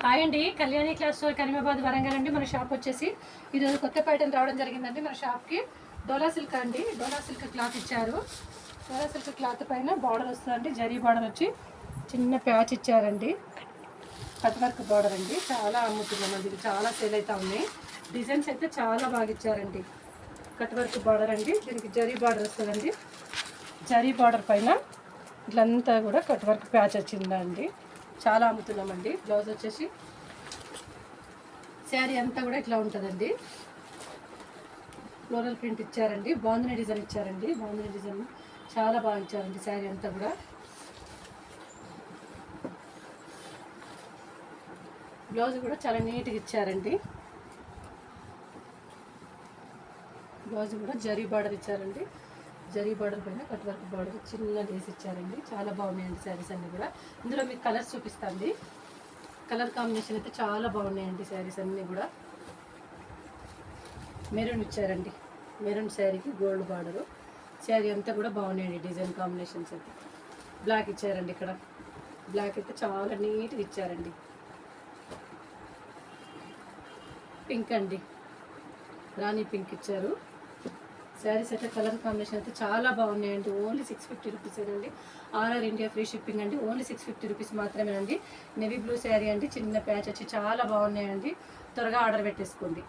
Hi అండి, Kalyani class store Karimabad Warangal అండి. మన షాప్ వచ్చేసి ఈరోజు కొత్త ప్యాటర్న్ రావడం జరిగిందండి. మన షాప్కి డోలా సిల్క్ అండి, డోలా సిల్క్ క్లాత్ ఇచ్చారు. డోలా సిల్క్ క్లాత్ పైన బార్డర్ వస్తుందండి, జరీ బార్డర్ వచ్చి చిన్న ప్యాచ్ ఇచ్చారండి. కట్ వర్క్ బార్డర్ అండి, చాలా అమ్ముతున్నామండి, ఇది చాలా సేల్ అవుతా ఉన్నాయి. డిజైన్స్ అయితే చాలా బాగా ఇచ్చారండి. కట్ వర్క్ బార్డర్ అండి, దీనికి జరీ బార్డర్ వస్తుందండి. జరీ బార్డర్ పైన ఇట్లంతా కూడా కట్ వర్క్ ప్యాచ్ వచ్చిందండి. చాలా అమ్ముతున్నామండి. బ్లౌజ్ వచ్చేసి శారీ అంతా కూడా ఇట్లా ఉంటుందండి. ఫ్లోరల్ ప్రింట్ ఇచ్చారండి, బాందిని డిజైన్ ఇచ్చారండి. బాందిని డిజైన్ చాలా బాగా ఇచ్చారండి. శారీ అంతా కూడా బ్లౌజ్ కూడా చాలా నీట్గా ఇచ్చారండి. బ్లౌజ్ కూడా జరీ బార్డర్ ఇచ్చారండి. జరీ బార్డర్ పైన కట్ వర్క్ బార్డర్ చిన్న లేస్ ఇచ్చారండి. చాలా బాగున్నాయండి శారీస్ అన్నీ కూడా. ఇందులో మీకు కలర్స్ చూపిస్తాండి. కలర్ కాంబినేషన్ అయితే చాలా బాగున్నాయండి శారీస్ అన్నీ కూడా. మెరూన్ ఇచ్చారండి, మెరూన్ శారీకి గోల్డ్ బార్డరు. శారీ అంతా కూడా బాగున్నాయండి. డిజైన్ కాంబినేషన్స్ అయితే బ్లాక్ ఇచ్చారండి. ఇక్కడ బ్లాక్ అయితే చాలా నీట్గా ఇచ్చారండి. పింక్ అండి, రాణి పింక్ ఇచ్చారు. శారీస్ అయితే కలర్ కాంబినేషన్ అయితే చాలా బాగున్నాయండి. ఓన్లీ 650 రూపీస్ అండి. ఆల్ ఇండియా ఫ్రీ షిప్పింగ్ అండి. ఓన్లీ 650 రూపీస్ మాత్రమేనండి. నెవీ బ్లూ శారీ అండి, చిన్న ప్యాచ్ వచ్చి చాలా బాగున్నాయండి. త్వరగా ఆర్డర్ పెట్టేసుకోండి.